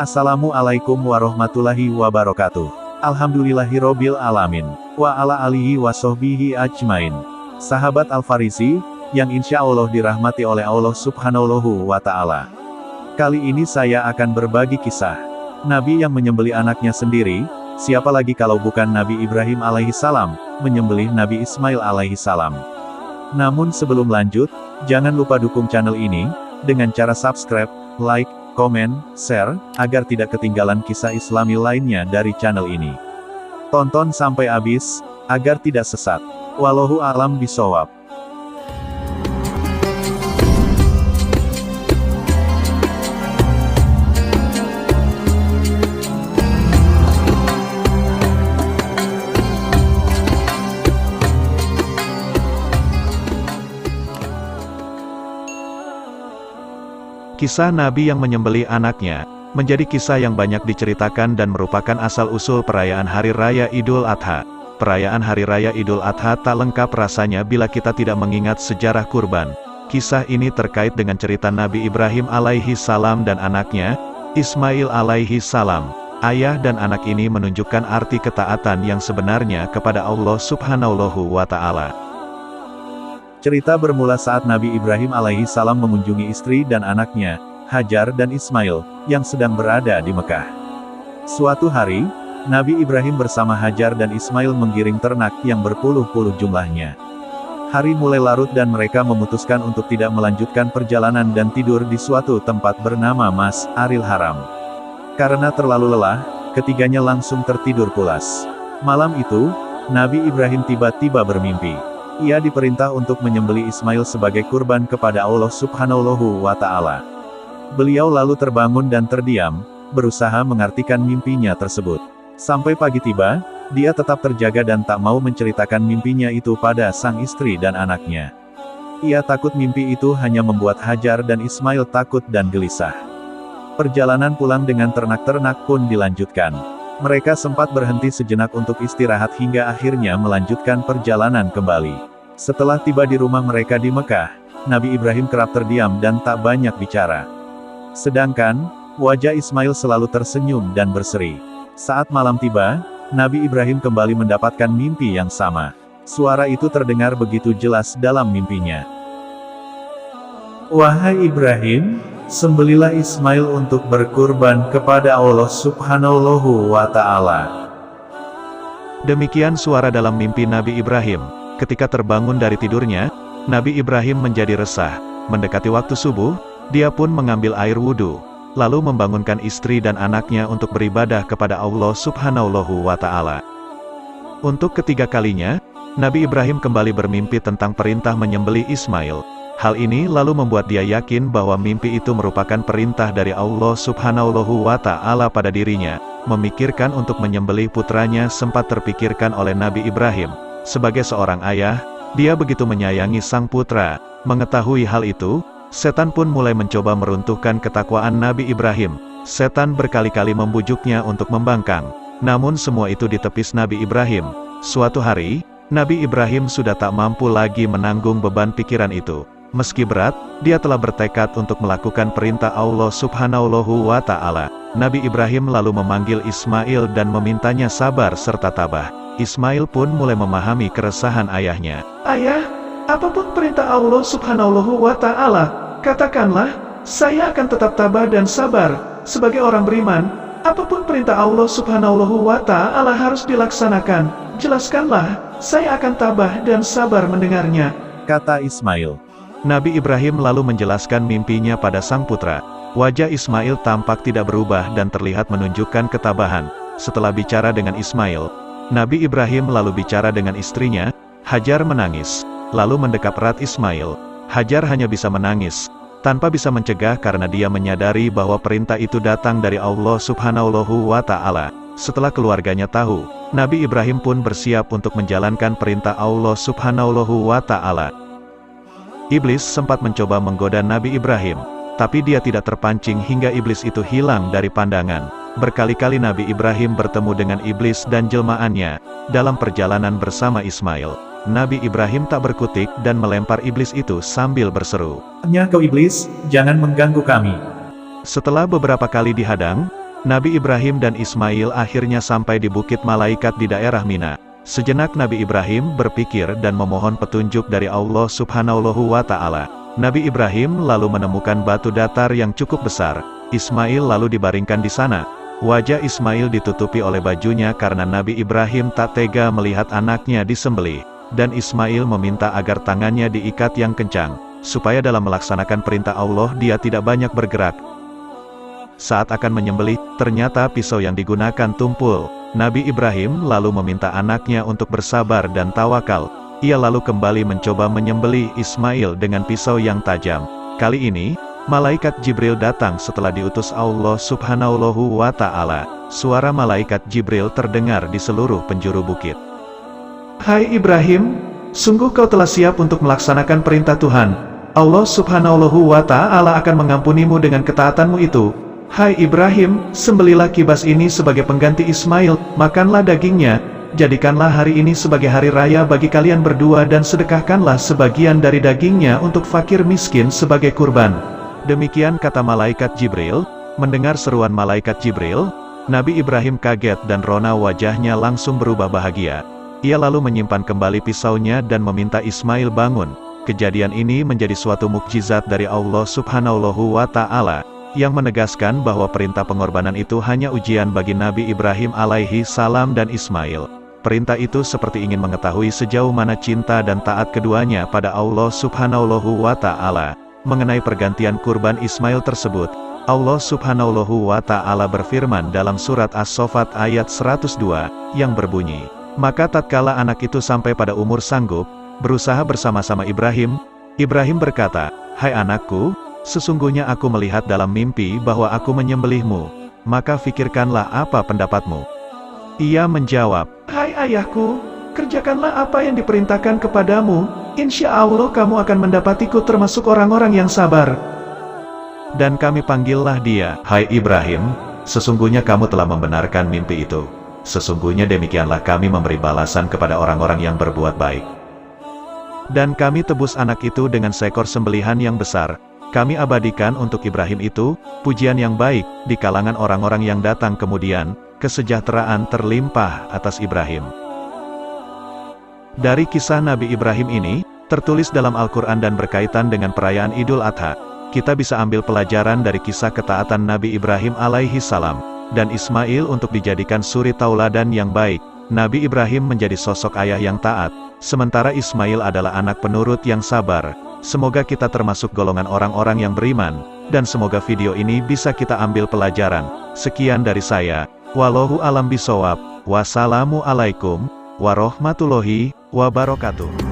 Assalamualaikum warahmatullahi wabarakatuh. Alhamdulillahirobbil alamin. Wa ala alihi wa sahbihi ajmain. Sahabat Al-Farisi, yang insya Allah dirahmati oleh Allah Subhanahu wa Ta'ala. Kali ini saya akan berbagi kisah Nabi yang menyembelih anaknya sendiri. Siapa lagi kalau bukan Nabi Ibrahim alaihissalam, menyembelih Nabi Ismail alaihissalam. Namun sebelum lanjut, jangan lupa dukung channel ini, dengan cara subscribe, like, komen, share, agar tidak ketinggalan kisah Islami lainnya dari channel ini. Tonton sampai habis, agar tidak sesat. Wallahu a'lam bishawab. Kisah Nabi yang menyembelih anaknya, menjadi kisah yang banyak diceritakan dan merupakan asal-usul perayaan Hari Raya Idul Adha. Perayaan Hari Raya Idul Adha tak lengkap rasanya bila kita tidak mengingat sejarah kurban. Kisah ini terkait dengan cerita Nabi Ibrahim alaihi salam dan anaknya, Ismail alaihi salam. Ayah dan anak ini menunjukkan arti ketaatan yang sebenarnya kepada Allah Subhanahu wa Ta'ala. Cerita bermula saat Nabi Ibrahim alaihissalam mengunjungi istri dan anaknya, Hajar dan Ismail, yang sedang berada di Mekah. Suatu hari, Nabi Ibrahim bersama Hajar dan Ismail menggiring ternak yang berpuluh-puluh jumlahnya. Hari mulai larut dan mereka memutuskan untuk tidak melanjutkan perjalanan dan tidur di suatu tempat bernama Mas'aril Haram. Karena terlalu lelah, ketiganya langsung tertidur pulas. Malam itu, Nabi Ibrahim tiba-tiba bermimpi. Ia diperintah untuk menyembelih Ismail sebagai kurban kepada Allah Subhanahu wa Ta'ala. Beliau lalu terbangun dan terdiam, berusaha mengartikan mimpinya tersebut. Sampai pagi tiba, dia tetap terjaga dan tak mau menceritakan mimpinya itu pada sang istri dan anaknya. Ia takut mimpi itu hanya membuat Hajar dan Ismail takut dan gelisah. Perjalanan pulang dengan ternak-ternak pun dilanjutkan. Mereka sempat berhenti sejenak untuk istirahat hingga akhirnya melanjutkan perjalanan kembali. Setelah tiba di rumah mereka di Mekah, Nabi Ibrahim kerap terdiam dan tak banyak bicara. Sedangkan, wajah Ismail selalu tersenyum dan berseri. Saat malam tiba, Nabi Ibrahim kembali mendapatkan mimpi yang sama. Suara itu terdengar begitu jelas dalam mimpinya. Wahai Ibrahim, sembelilah Ismail untuk berkurban kepada Allah Subhanahu wa Ta'ala. Demikian suara dalam mimpi Nabi Ibrahim. Ketika terbangun dari tidurnya, Nabi Ibrahim menjadi resah. Mendekati waktu subuh, dia pun mengambil air wudhu, lalu membangunkan istri dan anaknya untuk beribadah kepada Allah Subhanahu wa Ta'ala. Untuk ketiga kalinya, Nabi Ibrahim kembali bermimpi tentang perintah menyembelih Ismail. Hal ini lalu membuat dia yakin bahwa mimpi itu merupakan perintah dari Allah Subhanahu wa Ta'ala pada dirinya. Memikirkan untuk menyembelih putranya sempat terpikirkan oleh Nabi Ibrahim. Sebagai seorang ayah, dia begitu menyayangi sang putra. Mengetahui hal itu, setan pun mulai mencoba meruntuhkan ketakwaan Nabi Ibrahim. Setan berkali-kali membujuknya untuk membangkang. Namun semua itu ditepis Nabi Ibrahim. Suatu hari, Nabi Ibrahim sudah tak mampu lagi menanggung beban pikiran itu. Meski berat, dia telah bertekad untuk melakukan perintah Allah Subhanahu wa Ta'ala. Nabi Ibrahim lalu memanggil Ismail dan memintanya sabar serta tabah. Ismail pun mulai memahami keresahan ayahnya. Ayah, apapun perintah Allah Subhanahu wa Ta'ala, katakanlah, saya akan tetap tabah dan sabar. Sebagai orang beriman, apapun perintah Allah Subhanahu wa Ta'ala harus dilaksanakan. Jelaskanlah, saya akan tabah dan sabar mendengarnya, kata Ismail. Nabi Ibrahim lalu menjelaskan mimpinya pada sang putra. Wajah Ismail tampak tidak berubah dan terlihat menunjukkan ketabahan. Setelah bicara dengan Ismail, Nabi Ibrahim lalu bicara dengan istrinya. Hajar menangis, lalu mendekap erat Ismail. Hajar hanya bisa menangis, tanpa bisa mencegah karena dia menyadari bahwa perintah itu datang dari Allah Subhanahu wa Ta'ala. Setelah keluarganya tahu, Nabi Ibrahim pun bersiap untuk menjalankan perintah Allah Subhanahu wa Ta'ala. Iblis sempat mencoba menggoda Nabi Ibrahim, tapi dia tidak terpancing hingga iblis itu hilang dari pandangan. Berkali-kali Nabi Ibrahim bertemu dengan iblis dan jelmaannya. Dalam perjalanan bersama Ismail, Nabi Ibrahim tak berkutik dan melempar iblis itu sambil berseru, "Hanya kau iblis, jangan mengganggu kami." Setelah beberapa kali dihadang, Nabi Ibrahim dan Ismail akhirnya sampai di bukit malaikat di daerah Mina. Sejenak Nabi Ibrahim berpikir dan memohon petunjuk dari Allah Subhanahu wa Ta'ala. Nabi Ibrahim lalu menemukan batu datar yang cukup besar. Ismail lalu dibaringkan di sana. Wajah Ismail ditutupi oleh bajunya karena Nabi Ibrahim tak tega melihat anaknya disembelih. Dan Ismail meminta agar tangannya diikat yang kencang, supaya dalam melaksanakan perintah Allah dia tidak banyak bergerak. Saat akan menyembelih, ternyata pisau yang digunakan tumpul. Nabi Ibrahim lalu meminta anaknya untuk bersabar dan tawakal. Ia lalu kembali mencoba menyembelih Ismail dengan pisau yang tajam. Kali ini, malaikat Jibril datang setelah diutus Allah Subhanahu wa Ta'ala. Suara malaikat Jibril terdengar di seluruh penjuru bukit. Hai Ibrahim, sungguh kau telah siap untuk melaksanakan perintah Tuhan. Allah Subhanahu wa Ta'ala akan mengampunimu dengan ketaatanmu itu. Hai Ibrahim, sembelilah kibas ini sebagai pengganti Ismail, makanlah dagingnya, jadikanlah hari ini sebagai hari raya bagi kalian berdua dan sedekahkanlah sebagian dari dagingnya untuk fakir miskin sebagai kurban. Demikian kata malaikat Jibril. Mendengar seruan malaikat Jibril, Nabi Ibrahim kaget dan rona wajahnya langsung berubah bahagia. Ia lalu menyimpan kembali pisaunya dan meminta Ismail bangun. Kejadian ini menjadi suatu mukjizat dari Allah Subhanahu wa Ta'ala, yang menegaskan bahwa perintah pengorbanan itu hanya ujian bagi Nabi Ibrahim alaihi salam dan Ismail. Perintah itu seperti ingin mengetahui sejauh mana cinta dan taat keduanya pada Allah Subhanahu wa Ta'ala. Mengenai pergantian kurban Ismail tersebut, Allah Subhanahu wa Ta'ala berfirman dalam surat As-Saffat ayat 102, yang berbunyi, "Maka tatkala anak itu sampai pada umur sanggup, berusaha bersama-sama Ibrahim, Ibrahim berkata, 'Hai anakku, sesungguhnya aku melihat dalam mimpi bahwa aku menyembelihmu, maka fikirkanlah apa pendapatmu.' Ia menjawab, 'Hai ayahku, kerjakanlah apa yang diperintahkan kepadamu, insya Allah kamu akan mendapatiku termasuk orang-orang yang sabar.' Dan kami panggillah dia, 'Hai Ibrahim, sesungguhnya kamu telah membenarkan mimpi itu. Sesungguhnya demikianlah kami memberi balasan kepada orang-orang yang berbuat baik. Dan kami tebus anak itu dengan seekor sembelihan yang besar. Kami abadikan untuk Ibrahim itu, pujian yang baik, di kalangan orang-orang yang datang kemudian, kesejahteraan terlimpah atas Ibrahim." Dari kisah Nabi Ibrahim ini, tertulis dalam Al-Quran dan berkaitan dengan perayaan Idul Adha, kita bisa ambil pelajaran dari kisah ketaatan Nabi Ibrahim alaihi salam, dan Ismail untuk dijadikan suri tauladan yang baik. Nabi Ibrahim menjadi sosok ayah yang taat, sementara Ismail adalah anak penurut yang sabar. Semoga kita termasuk golongan orang-orang yang beriman, dan semoga video ini bisa kita ambil pelajaran. Sekian dari saya, wallahu alam bisawab, wassalamualaikum warahmatullahi wabarakatuh.